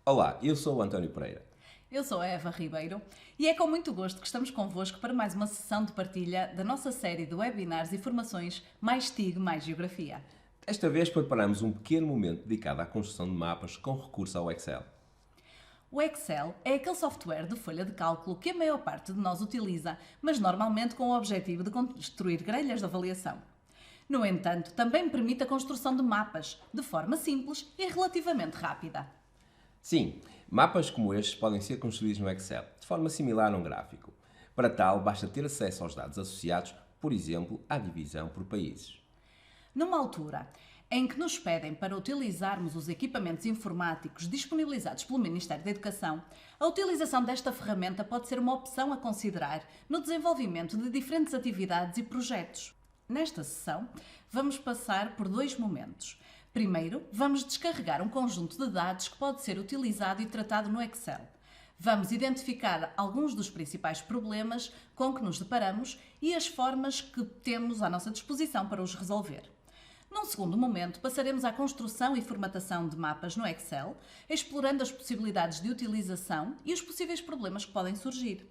Olá, eu sou o António Pereira. Eu sou a Eva Ribeiro e é com muito gosto que estamos convosco para mais uma sessão de partilha da nossa série de webinars e formações Mais TIG, Mais Geografia. Desta vez preparamos um pequeno momento dedicado à construção de mapas com recurso ao Excel. O Excel é aquele software de folha de cálculo que a maior parte de nós utiliza, mas normalmente com o objetivo de construir grelhas de avaliação. No entanto, também permite a construção de mapas, de forma simples e relativamente rápida. Sim, mapas como estes podem ser construídos no Excel, de forma similar a um gráfico. Para tal, basta ter acesso aos dados associados, por exemplo, à divisão por países. Numa altura em que nos pedem para utilizarmos os equipamentos informáticos disponibilizados pelo Ministério da Educação, a utilização desta ferramenta pode ser uma opção a considerar no desenvolvimento de diferentes atividades e projetos. Nesta sessão, vamos passar por dois momentos. Primeiro, vamos descarregar um conjunto de dados que pode ser utilizado e tratado no Excel. Vamos identificar alguns dos principais problemas com que nos deparamos e as formas que temos à nossa disposição para os resolver. Num segundo momento, passaremos à construção e formatação de mapas no Excel, explorando as possibilidades de utilização e os possíveis problemas que podem surgir.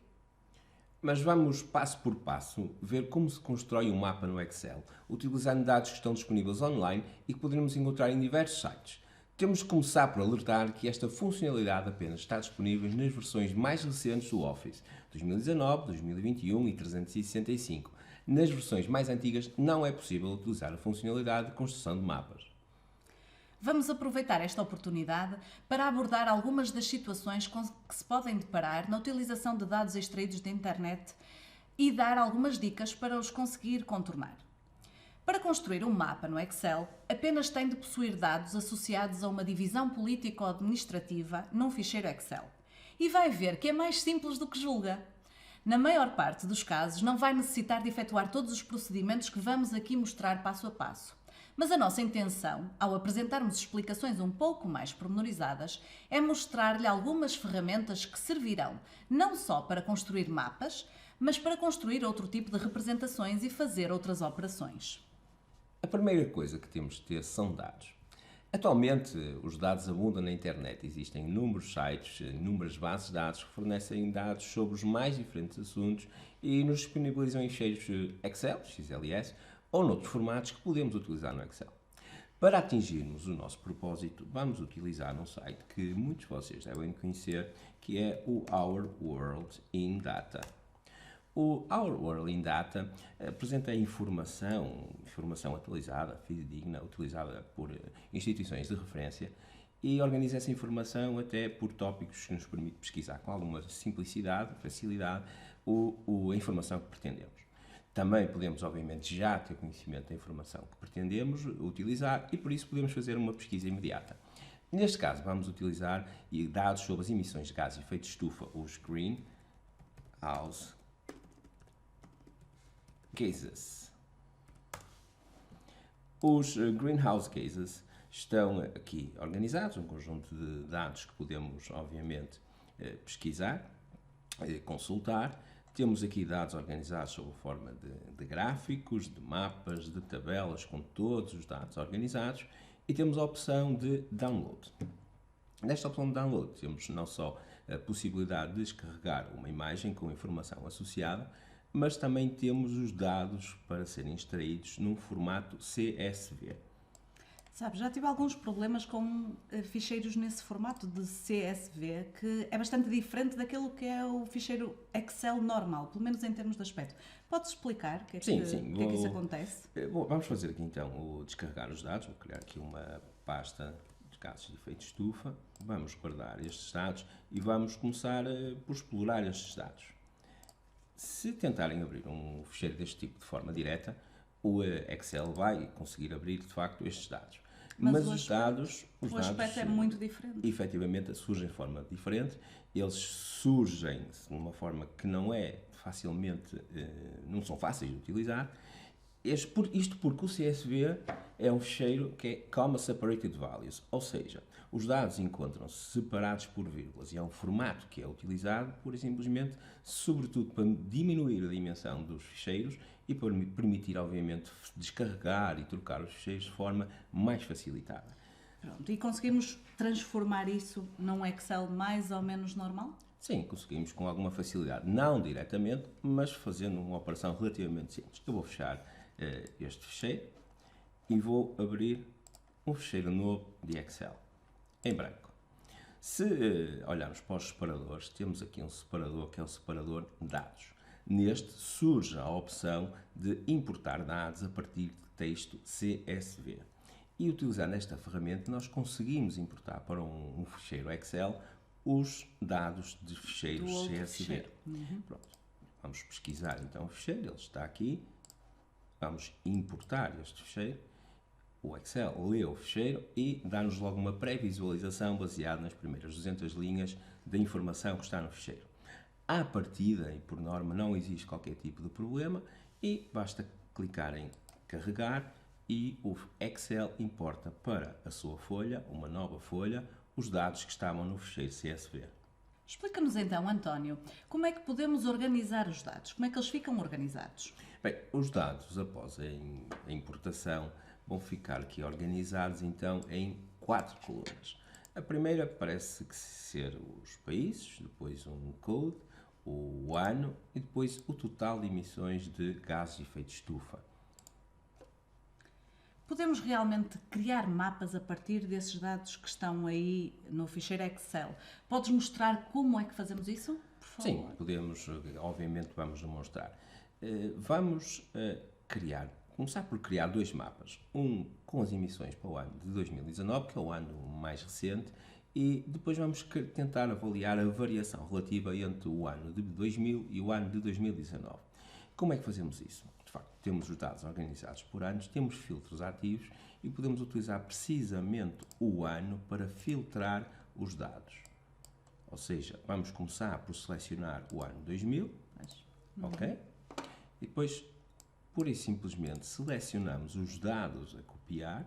Mas vamos, passo por passo, ver como se constrói um mapa no Excel, utilizando dados que estão disponíveis online e que poderemos encontrar em diversos sites. Temos de começar por alertar que esta funcionalidade apenas está disponível nas versões mais recentes do Office, 2019, 2021 e 365. Nas versões mais antigas não é possível utilizar a funcionalidade de construção de mapas. Vamos aproveitar esta oportunidade para abordar algumas das situações com que se podem deparar na utilização de dados extraídos da internet e dar algumas dicas para os conseguir contornar. Para construir um mapa no Excel, apenas tem de possuir dados associados a uma divisão político-administrativa num ficheiro Excel. E vai ver que é mais simples do que julga. Na maior parte dos casos, não vai necessitar de efetuar todos os procedimentos que vamos aqui mostrar passo a passo. Mas a nossa intenção, ao apresentarmos explicações um pouco mais pormenorizadas, é mostrar-lhe algumas ferramentas que servirão não só para construir mapas, mas para construir outro tipo de representações e fazer outras operações. A primeira coisa que temos de ter são dados. Atualmente, os dados abundam na internet. Existem inúmeros sites, inúmeras bases de dados que fornecem dados sobre os mais diferentes assuntos e nos disponibilizam em ficheiros Excel, XLS, ou noutros formatos que podemos utilizar no Excel. Para atingirmos o nosso propósito, vamos utilizar um site que muitos de vocês devem conhecer, que é o Our World in Data. O Our World in Data apresenta informação atualizada, fidedigna, utilizada por instituições de referência e organiza essa informação até por tópicos que nos permite pesquisar com alguma simplicidade, facilidade, a informação que pretendemos. Também podemos, obviamente, já ter conhecimento da informação que pretendemos utilizar e, por isso, podemos fazer uma pesquisa imediata. Neste caso, vamos utilizar dados sobre as emissões de gases de efeito de estufa, os Greenhouse Gases. Os Greenhouse Gases estão aqui organizados, um conjunto de dados que podemos, obviamente, pesquisar, consultar. Temos aqui dados organizados sob a forma de gráficos, de mapas, de tabelas com todos os dados organizados e temos a opção de download. Nesta opção de download temos não só a possibilidade de descarregar uma imagem com informação associada, mas também temos os dados para serem extraídos num formato CSV. Sabe, já tive alguns problemas com ficheiros nesse formato de CSV, que é bastante diferente daquilo que é o ficheiro Excel normal, pelo menos em termos de aspecto. Podes explicar o que é que isso acontece? Vamos fazer aqui então o descarregar os dados. Vou criar aqui uma pasta de gases de efeito de estufa. Vamos guardar estes dados e vamos começar por explorar estes dados. Se tentarem abrir um ficheiro deste tipo de forma direta, o Excel vai conseguir abrir de facto estes dados. Mas os dados é muito diferente. Efetivamente surgem de forma diferente. Eles surgem de uma forma que não é facilmente, não são fáceis de utilizar. Isto porque o CSV é um ficheiro que é Comma Separated Values, ou seja, os dados encontram-se separados por vírgulas e é um formato que é utilizado pura e simplesmente, sobretudo para diminuir a dimensão dos ficheiros e para permitir, obviamente, descarregar e trocar os ficheiros de forma mais facilitada. Pronto, e conseguimos transformar isso num Excel mais ou menos normal? Sim, conseguimos com alguma facilidade. Não diretamente, mas fazendo uma operação relativamente simples. Eu vou fechar este fecheiro e vou abrir um fecheiro novo de Excel, em branco. Se olharmos para os separadores, temos aqui um separador que é o separador dados. Neste surge a opção de importar dados a partir de texto CSV. E utilizando esta ferramenta nós conseguimos importar para um ficheiro Excel os dados de ficheiros CSV. Pronto. Vamos pesquisar então o ficheiro, ele está aqui. Vamos importar este ficheiro. O Excel lê o ficheiro e dá-nos logo uma pré-visualização baseada nas primeiras 200 linhas da informação que está no ficheiro. À partida, e por norma, não existe qualquer tipo de problema e basta clicar em carregar e o Excel importa para a sua folha, uma nova folha, os dados que estavam no ficheiro CSV. Explica-nos então, António, como é que podemos organizar os dados? Como é que eles ficam organizados? Bem, os dados após a importação vão ficar aqui organizados então em 4 colunas. A primeira parece que ser os países, depois um code, o ano e depois o total de emissões de gases de efeito de estufa. Podemos realmente criar mapas a partir desses dados que estão aí no ficheiro Excel. Podes mostrar como é que fazemos isso, por favor? Sim, podemos, obviamente vamos demonstrar. Vamos começar por criar 2 mapas. Um com as emissões para o ano de 2019, que é o ano mais recente, e depois vamos tentar avaliar a variação relativa entre o ano de 2000 e o ano de 2019. Como é que fazemos isso? De facto, temos os dados organizados por anos, temos filtros ativos e podemos utilizar precisamente o ano para filtrar os dados. Ou seja, vamos começar por selecionar o ano 2000, ok? E depois, pura e simplesmente, selecionamos os dados a copiar.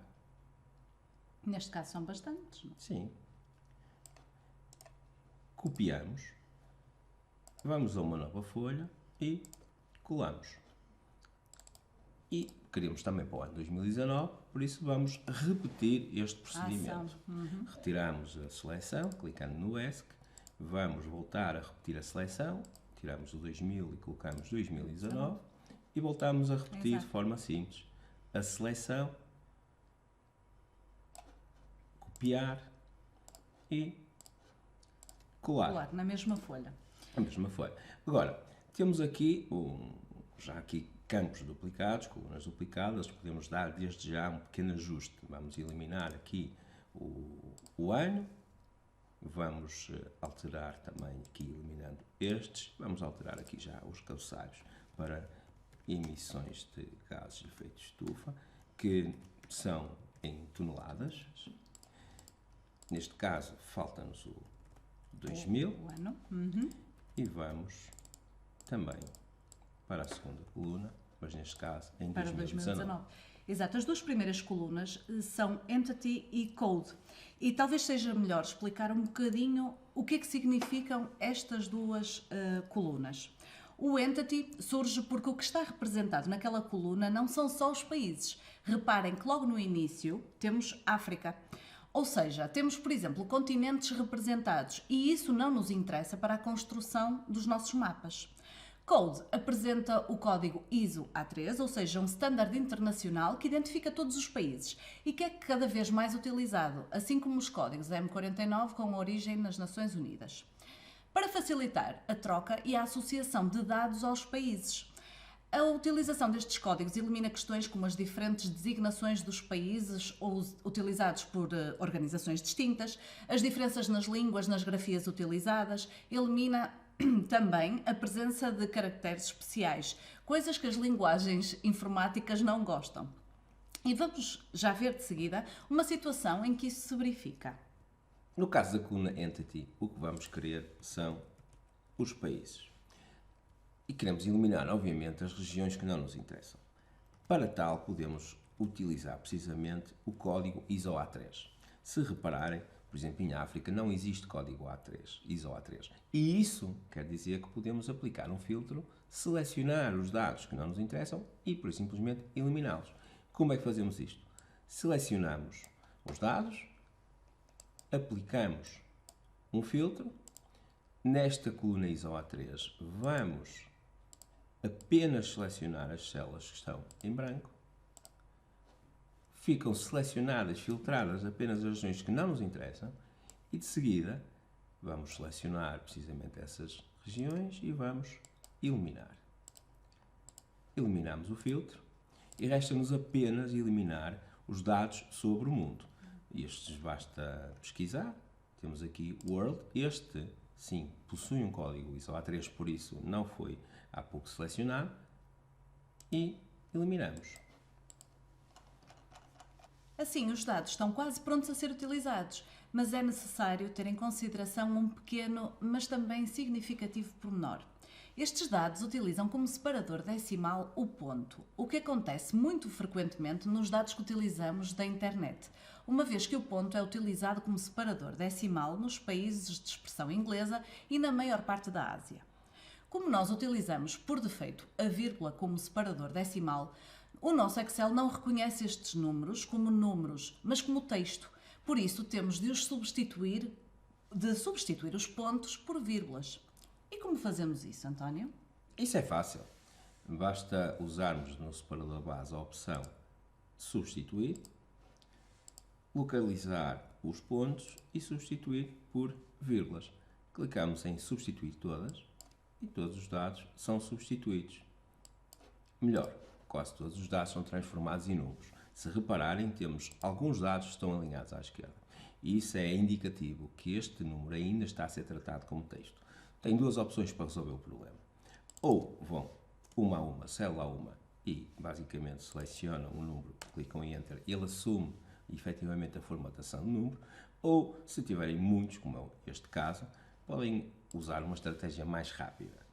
Neste caso são bastantes. Não? Sim. Copiamos, vamos a uma nova folha e colamos. E queremos também para o ano 2019, por isso vamos repetir este procedimento. Retiramos a seleção, clicando no ESC, vamos voltar a repetir a seleção, tiramos o 2000 e colocamos 2019 e voltamos a repetir de forma simples a seleção, copiar e colar. Na mesma folha. A mesma folha. Agora, temos aqui já aqui campos duplicados, colunas duplicadas, podemos dar desde já um pequeno ajuste. Vamos eliminar aqui o ano, vamos alterar também aqui eliminando estes, vamos alterar aqui já os cabeçalhos para emissões de gases de efeito de estufa, que são em toneladas. Neste caso, falta-nos o 2000 o ano. E vamos também para a segunda coluna, mas neste caso em Para 2019. Exato, as 2 primeiras colunas são Entity e Code. E talvez seja melhor explicar um bocadinho o que é que significam estas 2 colunas. O Entity surge porque o que está representado naquela coluna não são só os países. Reparem que logo no início temos África. Ou seja, temos, por exemplo, continentes representados e isso não nos interessa para a construção dos nossos mapas. Code apresenta o código ISO A3, ou seja, um standard internacional que identifica todos os países e que é cada vez mais utilizado, assim como os códigos M49 com origem nas Nações Unidas, para facilitar a troca e a associação de dados aos países. A utilização destes códigos elimina questões como as diferentes designações dos países ou utilizados por organizações distintas, as diferenças nas línguas, nas grafias utilizadas, elimina também a presença de caracteres especiais, coisas que as linguagens informáticas não gostam. E vamos já ver de seguida uma situação em que isso se verifica. No caso da coluna Entity, o que vamos querer são os países. E queremos eliminar, obviamente, as regiões que não nos interessam. Para tal, podemos utilizar precisamente o código ISO A3. Se repararem, por exemplo, em África não existe código A3, ISO A3. E isso quer dizer que podemos aplicar um filtro, selecionar os dados que não nos interessam e, por simplesmente, eliminá-los. Como é que fazemos isto? Selecionamos os dados, aplicamos um filtro. Nesta coluna ISO A3 vamos apenas selecionar as células que estão em branco. Ficam selecionadas, filtradas apenas as regiões que não nos interessam e de seguida vamos selecionar precisamente essas regiões e vamos eliminar. Eliminamos o filtro e resta-nos apenas eliminar os dados sobre o mundo. Estes basta pesquisar. Temos aqui World. Este, sim, possui um código ISO A3, por isso não foi há pouco selecionado. E eliminamos. Assim, os dados estão quase prontos a ser utilizados, mas é necessário ter em consideração um pequeno, mas também significativo pormenor. Estes dados utilizam como separador decimal o ponto, o que acontece muito frequentemente nos dados que utilizamos da internet, uma vez que o ponto é utilizado como separador decimal nos países de expressão inglesa e na maior parte da Ásia. Como nós utilizamos por defeito a vírgula como separador decimal, o nosso Excel não reconhece estes números como números, mas como texto. Por isso, temos de substituir os pontos por vírgulas. E como fazemos isso, António? Isso é fácil. Basta usarmos no separador base a opção substituir, localizar os pontos e substituir por vírgulas. Clicamos em substituir todas e todos os dados são substituídos. Melhor, quase todos os dados são transformados em números. Se repararem, temos alguns dados que estão alinhados à esquerda. E isso é indicativo que este número ainda está a ser tratado como texto. Tem duas opções para resolver o problema. Ou vão uma a uma, célula a uma, e basicamente selecionam o número, clicam em Enter, ele assume efetivamente a formatação do número. Ou, se tiverem muitos, como é este caso, podem usar uma estratégia mais rápida.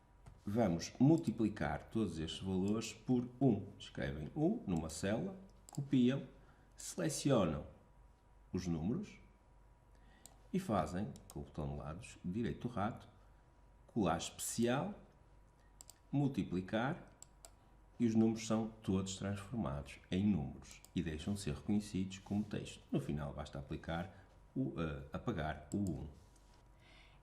Vamos multiplicar todos estes valores por 1. Escrevem 1 numa célula, copiam, selecionam os números e fazem, com o botão de lado direito do rato, colar especial, multiplicar e os números são todos transformados em números e deixam de ser reconhecidos como texto. No final basta apagar o 1.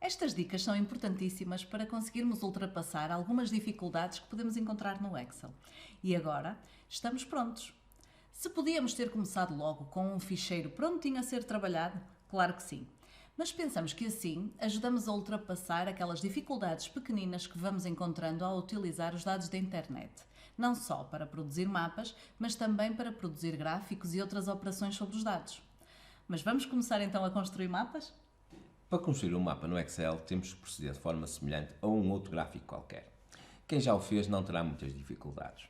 Estas dicas são importantíssimas para conseguirmos ultrapassar algumas dificuldades que podemos encontrar no Excel. E agora estamos prontos. Se podíamos ter começado logo com um ficheiro prontinho a ser trabalhado, claro que sim. Mas pensamos que assim ajudamos a ultrapassar aquelas dificuldades pequeninas que vamos encontrando ao utilizar os dados da internet. Não só para produzir mapas, mas também para produzir gráficos e outras operações sobre os dados. Mas vamos começar então a construir mapas? Para construir um mapa no Excel, temos que proceder de forma semelhante a um outro gráfico qualquer. Quem já o fez não terá muitas dificuldades.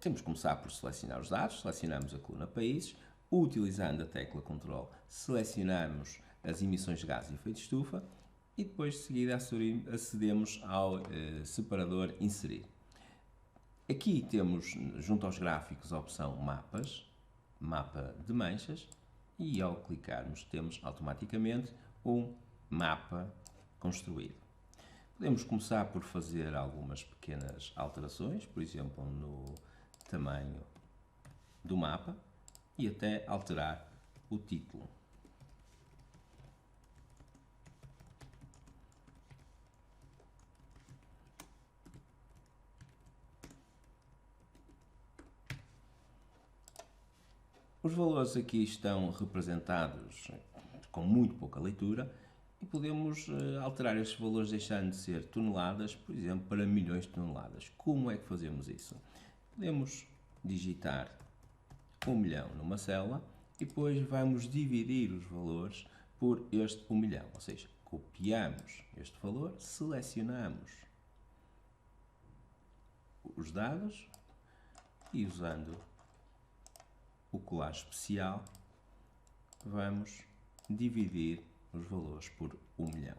Temos que começar por selecionar os dados, selecionamos a coluna Países, utilizando a tecla Ctrl, selecionamos as emissões de gases de efeito de estufa e depois de seguida acedemos ao separador Inserir. Aqui temos, junto aos gráficos, a opção Mapas, Mapa de Manchas, e ao clicarmos temos automaticamente um mapa construído. Podemos começar por fazer algumas pequenas alterações, por exemplo, no tamanho do mapa e até alterar o título. Os valores aqui estão representados com muito pouca leitura e podemos alterar estes valores deixando de ser toneladas, por exemplo, para milhões de toneladas. Como é que fazemos isso? Podemos digitar 1 milhão numa célula e depois vamos dividir os valores por este 1 milhão, ou seja, copiamos este valor, selecionamos os dados e usando o colar especial vamos dividir os valores por 1 milhão.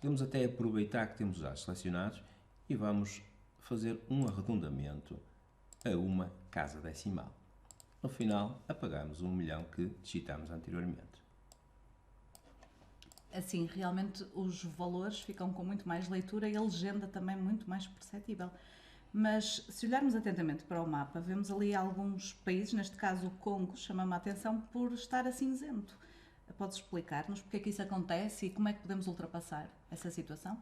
Podemos até aproveitar que temos os dados selecionados e vamos fazer um arredondamento a uma casa decimal. No final, apagamos o 1 milhão que digitamos anteriormente. Assim, realmente os valores ficam com muito mais leitura e a legenda também muito mais perceptível. Mas se olharmos atentamente para o mapa, vemos ali alguns países, neste caso o Congo, chama-me a atenção por estar a cinzento. Podes explicar-nos porque é que isso acontece e como é que podemos ultrapassar essa situação?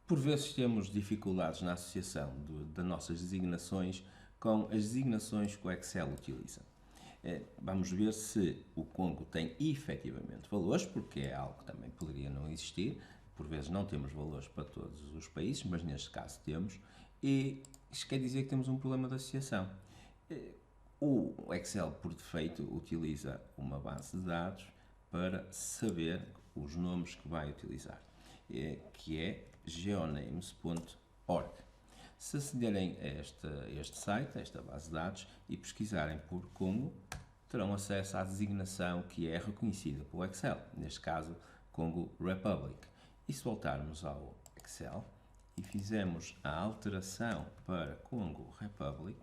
Por vezes temos dificuldades na associação das nossas designações com as designações que o Excel utiliza. Vamos ver se o Congo tem efetivamente valores, porque é algo que também poderia não existir. Por vezes não temos valores para todos os países, mas neste caso temos. E isto quer dizer que temos um problema de associação. O Excel, por defeito, utiliza uma base de dados para saber os nomes que vai utilizar, que é geonames.org. Se acederem a este site, a esta base de dados, e pesquisarem por Congo, terão acesso à designação que é reconhecida pelo Excel, neste caso Congo Republic. E se voltarmos ao Excel e fizermos a alteração para Congo Republic,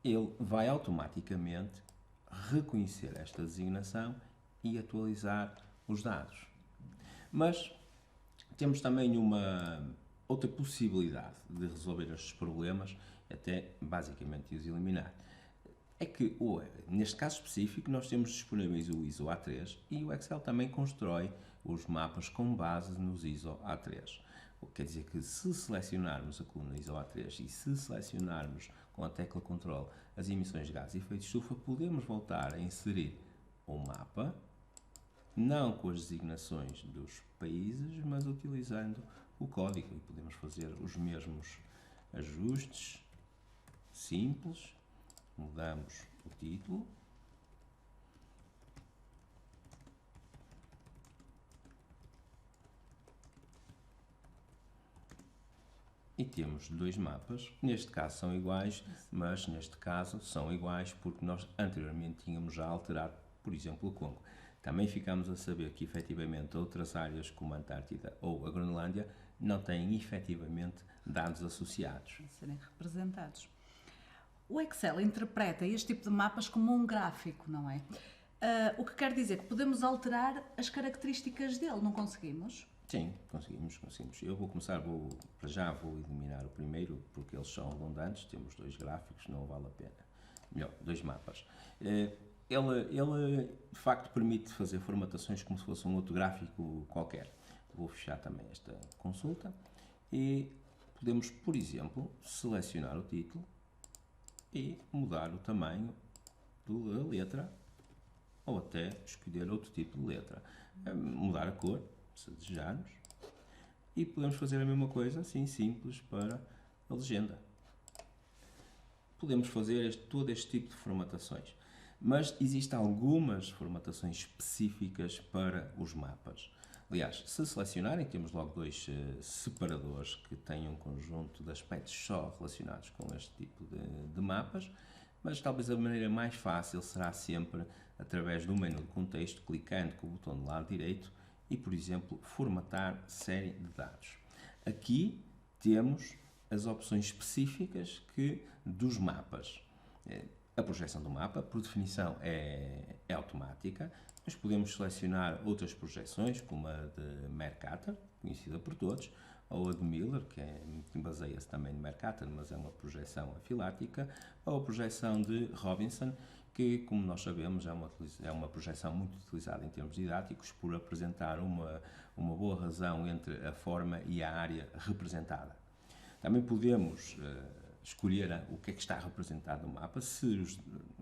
ele vai automaticamente reconhecer esta designação e atualizar os dados. Mas temos também uma outra possibilidade de resolver estes problemas, até basicamente os eliminar. É que, neste caso específico, nós temos disponíveis o ISO A3 e o Excel também constrói os mapas com base nos ISO A3. O que quer dizer que se selecionarmos a coluna ISO A3 e se selecionarmos com a tecla Ctrl as emissões de gases de efeito de estufa, podemos voltar a inserir o mapa, não com as designações dos países, mas utilizando o código, e podemos fazer os mesmos ajustes simples. Mudamos o título e temos dois mapas. Neste caso são iguais, mas neste caso são iguais porque nós anteriormente tínhamos já alterado, por exemplo, o Congo. Também ficamos a saber que efetivamente outras áreas como a Antártida ou a Groenlândia não têm efetivamente dados associados. A serem representados. O Excel interpreta este tipo de mapas como um gráfico, não é? O que quer dizer que podemos alterar as características dele, não conseguimos? Sim, conseguimos. Eu vou começar, vou eliminar o primeiro, porque eles são redundantes, temos dois gráficos, não vale a pena. Melhor, dois mapas. Ele, de facto, permite fazer formatações como se fosse um outro gráfico qualquer. Vou fechar também esta consulta e podemos, por exemplo, selecionar o título e mudar o tamanho da letra ou até escolher outro tipo de letra. Mudar a cor, se desejarmos, e podemos fazer a mesma coisa, assim simples, para a legenda. Podemos fazer todo este tipo de formatações, mas existem algumas formatações específicas para os mapas. Aliás, se selecionarem, temos logo dois separadores que têm um conjunto de aspectos só relacionados com este tipo de mapas, mas talvez a maneira mais fácil será sempre através do menu de contexto, clicando com o botão do lado direito e, por exemplo, formatar série de dados. Aqui temos as opções específicas dos mapas. A projeção do mapa, por definição, é automática, mas podemos selecionar outras projeções, como a de Mercator, conhecida por todos, ou a de Miller, que baseia-se também no Mercator, mas é uma projeção afilática, ou a projeção de Robinson, que, como nós sabemos, é uma projeção muito utilizada em termos didáticos por apresentar uma boa razão entre a forma e a área representada. Também podemos escolher o que é que está representado no mapa, se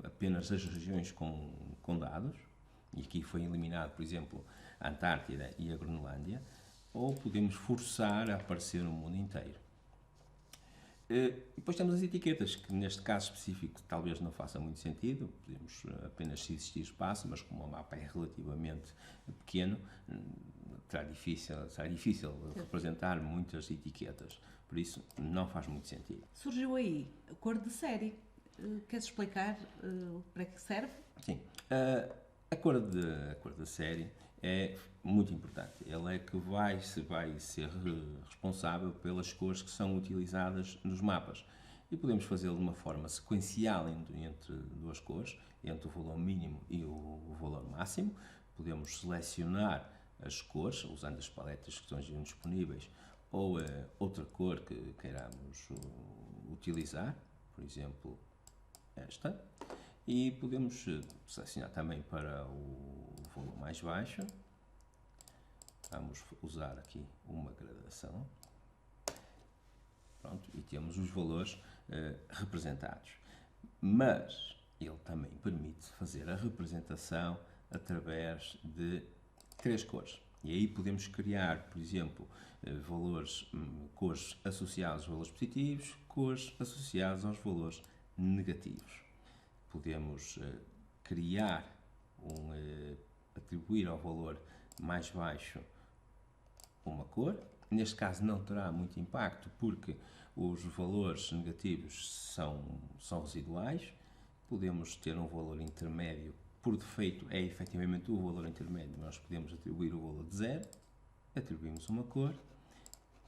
apenas as regiões com dados, e aqui foi eliminado, por exemplo, a Antártida e a Groenlândia, ou podemos forçar a aparecer no mundo inteiro. Depois temos as etiquetas, que neste caso específico talvez não faça muito sentido, podemos apenas se existir espaço, mas como o mapa é relativamente pequeno, será difícil representar muitas etiquetas, por isso não faz muito sentido. Surgiu aí a cor de série. Queres explicar para que serve? Sim. A cor da série é muito importante. Ele é que vai ser responsável pelas cores que são utilizadas nos mapas. E podemos fazê-lo de uma forma sequencial entre duas cores, entre o valor mínimo e o valor máximo. Podemos selecionar as cores, usando as paletas que estão disponíveis, ou outra cor que queiramos utilizar, por exemplo, esta. e podemos selecionar também para o valor mais baixo. Vamos usar aqui uma gradação. Pronto, e temos os valores representados. Mas ele também permite fazer a representação através de 3 cores. E aí podemos criar, por exemplo, cores associadas aos valores positivos, cores associadas aos valores negativos. Podemos criar, atribuir ao valor mais baixo uma cor. Neste caso não terá muito impacto porque os valores negativos são residuais. Podemos ter um valor intermédio, por defeito é efetivamente o valor intermédio, nós podemos atribuir o valor de 0, atribuímos uma cor.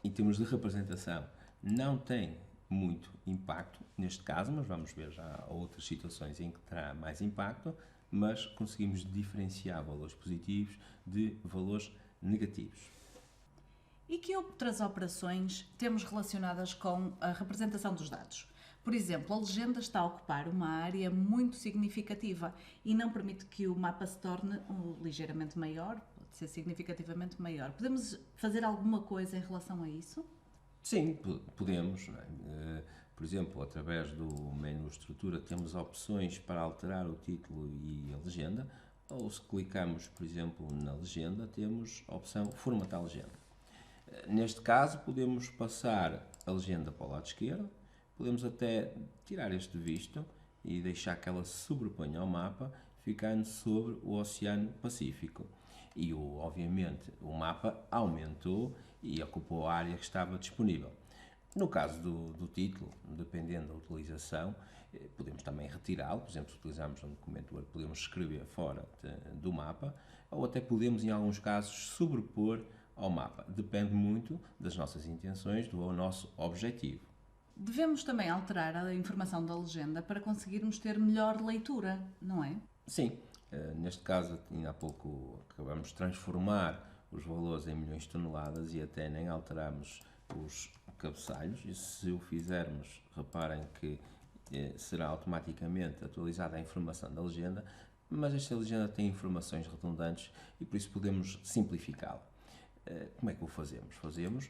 Em termos de representação não tem muito impacto neste caso, mas vamos ver já outras situações em que terá mais impacto, mas conseguimos diferenciar valores positivos de valores negativos. E que outras operações temos relacionadas com a representação dos dados? Por exemplo, a legenda está a ocupar uma área muito significativa e não permite que o mapa se torne ligeiramente maior, pode ser significativamente maior. Podemos fazer alguma coisa em relação a isso? Sim, podemos. Não é? Por exemplo, através do menu Estrutura temos opções para alterar o título e a legenda, ou se clicarmos, por exemplo, na legenda, temos a opção Formatar legenda. Neste caso, podemos passar a legenda para o lado esquerdo, podemos até tirar este visto e deixar que ela se sobreponha ao mapa, ficando sobre o Oceano Pacífico. E, obviamente, o mapa aumentou e ocupou a área que estava disponível. No caso do título, dependendo da utilização, podemos também retirá-lo. Por exemplo, se utilizarmos um documento Word, podemos escrever fora do mapa, ou até podemos, em alguns casos, sobrepor ao mapa. Depende muito das nossas intenções, do nosso objetivo. Devemos também alterar a informação da legenda para conseguirmos ter melhor leitura, não é? Sim, neste caso, ainda há pouco acabamos de transformar os valores em milhões de toneladas e até nem alteramos os cabeçalhos. E se o fizermos, reparem que será automaticamente atualizada a informação da legenda, mas esta legenda tem informações redundantes e por isso podemos simplificá-la. Como é que o fazemos? Fazemos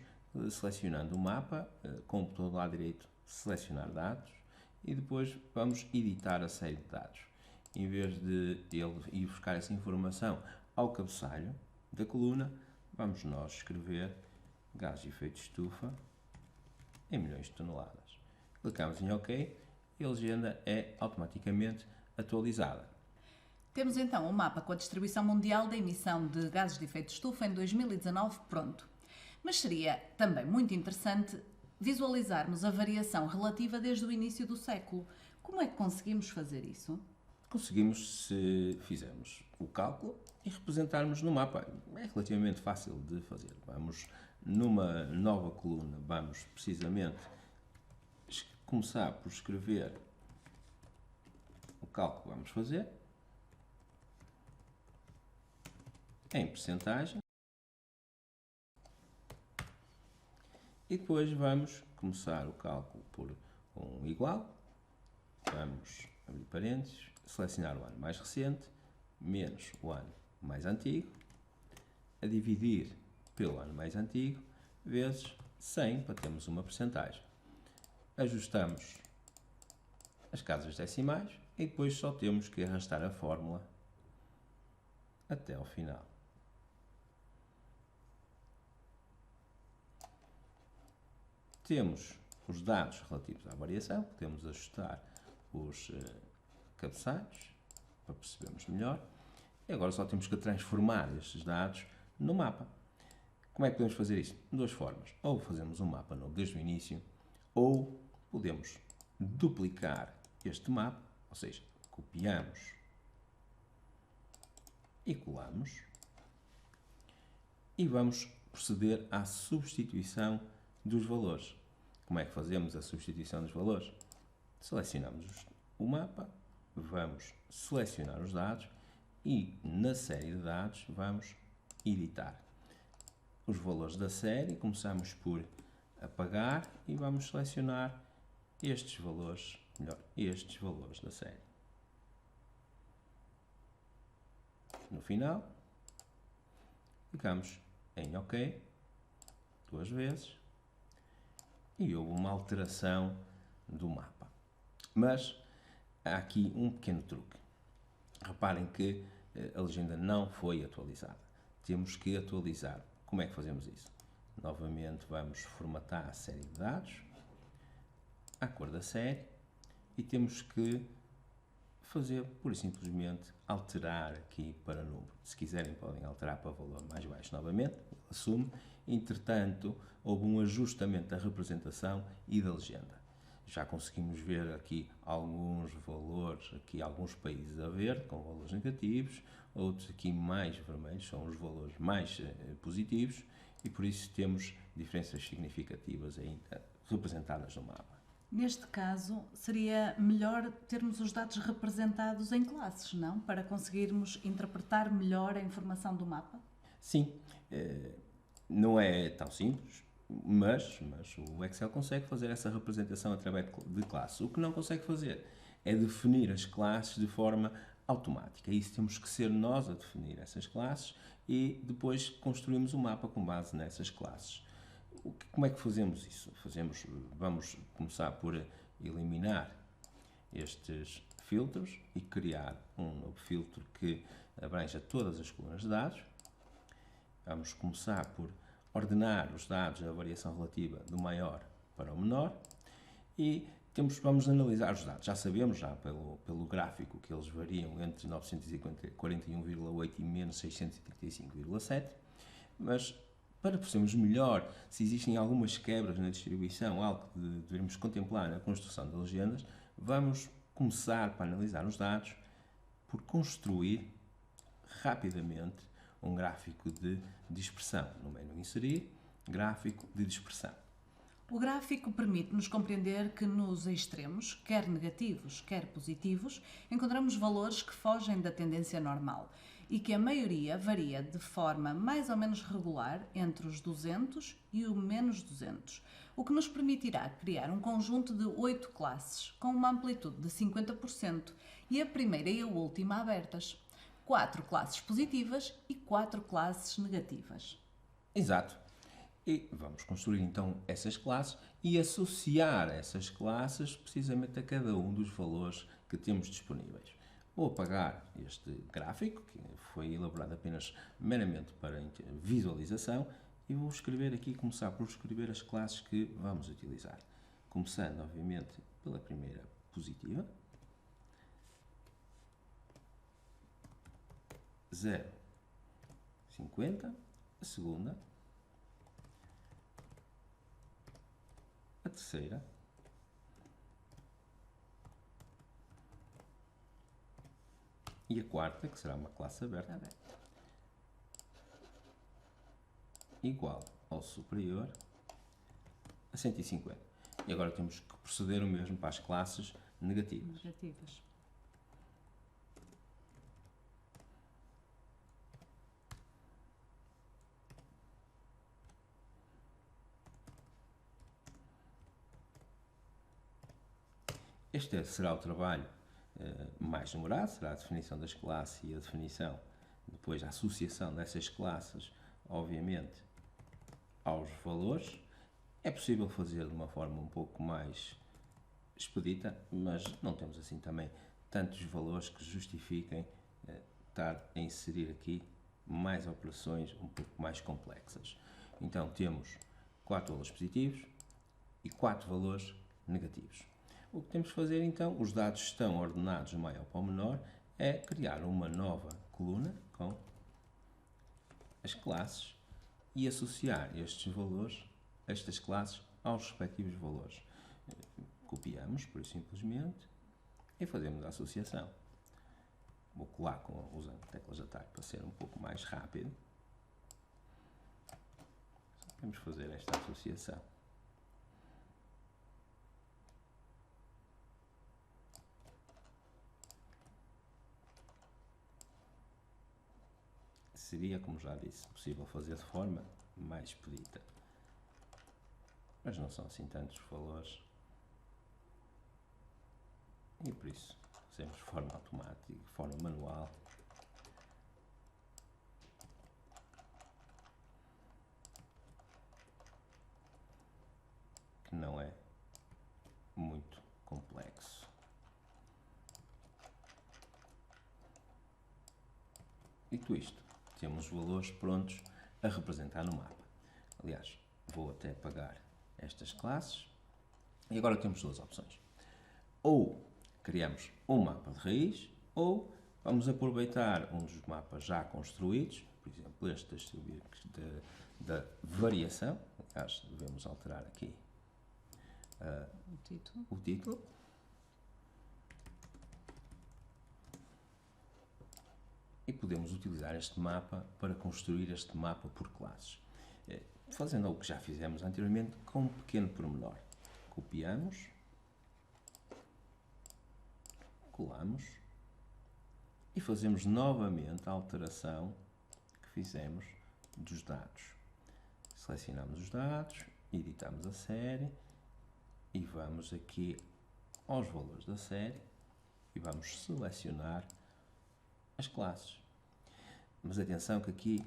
selecionando o mapa, com o botão do lado direito, selecionar dados, e depois vamos editar a série de dados. Em vez de ele ir buscar essa informação ao cabeçalho da coluna, vamos nós escrever gases de efeito de estufa em milhões de toneladas. Clicamos em OK e a legenda é automaticamente atualizada. Temos então um mapa com a distribuição mundial da emissão de gases de efeito de estufa em 2019 pronto. Mas seria também muito interessante visualizarmos a variação relativa desde o início do século. Como é que conseguimos fazer isso? Conseguimos se fizermos o cálculo e representarmos no mapa. É relativamente fácil de fazer. Vamos numa nova coluna, vamos precisamente começar por escrever o cálculo que vamos fazer em percentagem e depois vamos começar o cálculo por um igual, vamos abrir parênteses, selecionar o ano mais recente, menos o ano mais antigo, a dividir pelo ano mais antigo, vezes 100, para termos uma percentagem. Ajustamos as casas decimais e depois só temos que arrastar a fórmula até ao final. Temos os dados relativos à variação, podemos ajustar os cabeçalhos para percebermos melhor. E agora só temos que transformar estes dados no mapa. Como é que podemos fazer isso? De duas formas. Ou fazemos um mapa novo desde o início, ou podemos duplicar este mapa, ou seja, copiamos e colamos, e vamos proceder à substituição dos valores. Como é que fazemos a substituição dos valores? Selecionamos o mapa, vamos selecionar os dados e na série de dados vamos editar. Os valores da série, começamos por apagar e vamos selecionar estes valores da série. no final, clicamos em OK 2 vezes e houve uma alteração do mapa. Mas há aqui um pequeno truque. Reparem que a legenda não foi atualizada. Temos que atualizar. Como é que fazemos isso? Novamente vamos formatar a série de dados, à cor da série, e temos que fazer, pura e simplesmente, alterar aqui para número. Se quiserem podem alterar para valor mais baixo novamente, assume. Entretanto, houve um ajustamento da representação e da legenda. Já conseguimos ver aqui alguns valores, aqui alguns países a verde, com valores negativos, outros aqui mais vermelhos, são os valores mais positivos, e por isso temos diferenças significativas ainda representadas no mapa. Neste caso, seria melhor termos os dados representados em classes, não? Para conseguirmos interpretar melhor a informação do mapa? Sim, não é tão simples, mas o Excel consegue fazer essa representação através de classes. O que não consegue fazer é definir as classes de forma automática. Isso temos que ser nós a definir essas classes e depois construímos o mapa com base nessas classes. Como é que fazemos isso? Vamos começar por eliminar estes filtros e criar um novo filtro que abranja todas as colunas de dados. Vamos começar por ordenar os dados na variação relativa do maior para o menor e vamos analisar os dados. Já sabemos, pelo gráfico, que eles variam entre 941,8 e menos 635,7, mas para percebermos melhor se existem algumas quebras na distribuição, algo que devemos contemplar na construção das legendas, vamos começar para analisar os dados por construir rapidamente um gráfico de dispersão. No menu Inserir, Gráfico de Dispersão. O gráfico permite-nos compreender que nos extremos, quer negativos, quer positivos, encontramos valores que fogem da tendência normal e que a maioria varia de forma mais ou menos regular entre os 200 e o menos 200, o que nos permitirá criar um conjunto de 8 classes com uma amplitude de 50% e a primeira e a última abertas. 4 classes positivas e 4 classes negativas. Exato. E vamos construir então essas classes e associar essas classes precisamente a cada um dos valores que temos disponíveis. Vou apagar este gráfico, que foi elaborado apenas meramente para visualização, e vou escrever aqui, começar por escrever as classes que vamos utilizar. Começando, obviamente, pela primeira positiva. 0,50, a segunda, a terceira, e a quarta, que será uma classe aberta, igual ao superior a 150. E agora temos que proceder o mesmo para as classes negativas. Este será o trabalho mais demorado, será a definição das classes e a definição, depois a associação dessas classes, obviamente, aos valores. É possível fazer de uma forma um pouco mais expedita, mas não temos assim também tantos valores que justifiquem estar a inserir aqui mais operações um pouco mais complexas. Então temos 4 valores positivos e 4 valores negativos. O que temos que fazer então, os dados estão ordenados do maior para o menor, é criar uma nova coluna com as classes e associar estes valores, estas classes, aos respectivos valores. Copiamos, por simplesmente, e fazemos a associação. Vou colar usando teclas de atalho para ser um pouco mais rápido. Vamos fazer esta associação. Seria, como já disse, possível fazer de forma mais expedita. Mas não são assim tantos valores. E por isso fazemos de forma automática, de forma manual. não é muito complexo. Dito isto, temos os valores prontos a representar no mapa. Aliás, vou até apagar estas classes e agora temos duas opções. Ou criamos um mapa de raiz, ou vamos aproveitar um dos mapas já construídos, por exemplo, este da variação. Aliás, devemos alterar aqui o título. E podemos utilizar este mapa para construir este mapa por classes. Fazendo o que já fizemos anteriormente com um pequeno pormenor. Copiamos, colamos e fazemos novamente a alteração que fizemos dos dados. Selecionamos os dados, editamos a série e vamos aqui aos valores da série e vamos selecionar as classes. Mas atenção que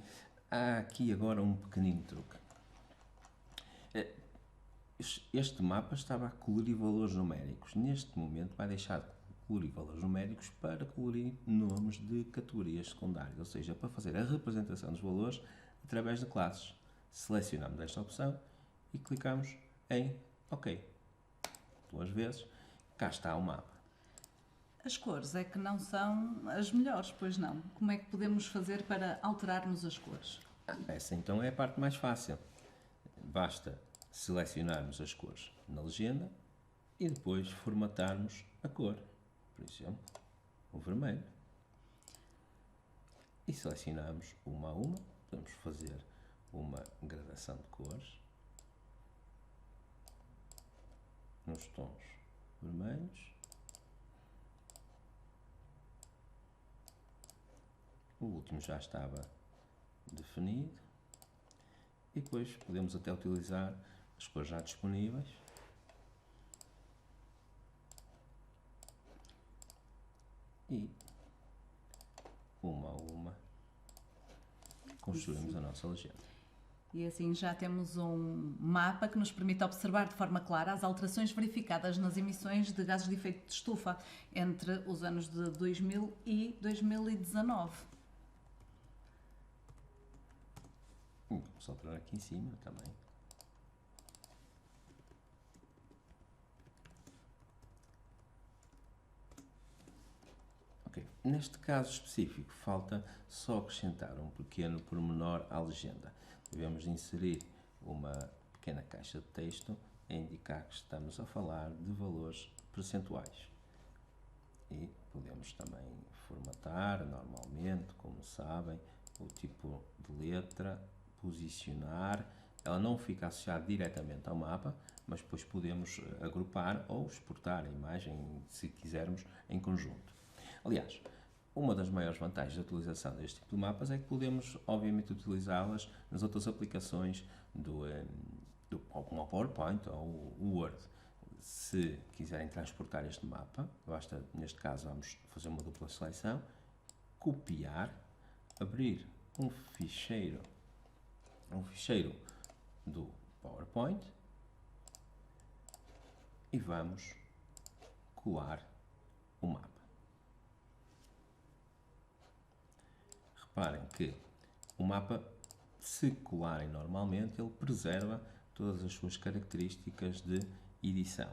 há aqui agora um pequenino truque. Este mapa estava a colorir valores numéricos. Neste momento vai deixar de colorir valores numéricos para colorir nomes de categorias secundárias, ou seja, para fazer a representação dos valores através de classes. Selecionamos esta opção e clicamos em OK. Duas vezes, cá está o mapa. As cores é que não são as melhores, pois não? Como é que podemos fazer para alterarmos as cores? Essa então é a parte mais fácil. Basta selecionarmos as cores na legenda e depois formatarmos a cor. Por exemplo, o vermelho. E selecionamos uma a uma. Podemos fazer uma gradação de cores nos tons vermelhos. O último já estava definido. E depois podemos até utilizar as cores já disponíveis. E uma a uma construímos a nossa legenda. E assim já temos um mapa que nos permite observar de forma clara as alterações verificadas nas emissões de gases de efeito de estufa entre os anos de 2000 e 2019. Vamos alterar aqui em cima também. Ok, neste caso específico falta só acrescentar um pequeno pormenor à legenda. Devemos inserir uma pequena caixa de texto a indicar que estamos a falar de valores percentuais. E podemos também formatar normalmente, como sabem, o tipo de letra, posicionar. Ela não fica associada diretamente ao mapa, mas depois podemos agrupar ou exportar a imagem, se quisermos, em conjunto. Aliás, uma das maiores vantagens da utilização deste tipo de mapas é que podemos, obviamente, utilizá-las nas outras aplicações como o PowerPoint ou o Word. Se quiserem transportar este mapa, basta, neste caso, vamos fazer uma dupla seleção, copiar, abrir um ficheiro do PowerPoint e vamos colar o mapa. Reparem que o mapa, se colarem normalmente, ele preserva todas as suas características de edição,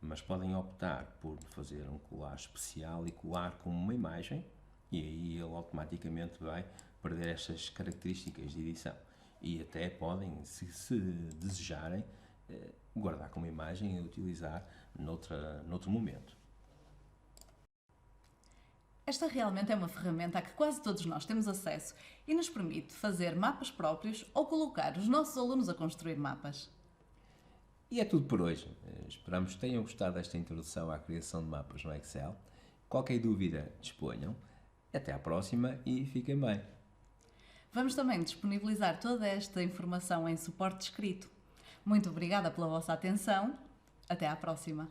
mas podem optar por fazer um colar especial e colar com uma imagem, e aí ele automaticamente vai perder estas características de edição. E até podem, se desejarem, guardar como imagem e utilizar noutro momento. Esta realmente é uma ferramenta a que quase todos nós temos acesso e nos permite fazer mapas próprios ou colocar os nossos alunos a construir mapas. E é tudo por hoje. Esperamos que tenham gostado desta introdução à criação de mapas no Excel. Qualquer dúvida, disponham. Até à próxima e fiquem bem. Vamos também disponibilizar toda esta informação em suporte escrito. Muito obrigada pela vossa atenção. Até à próxima.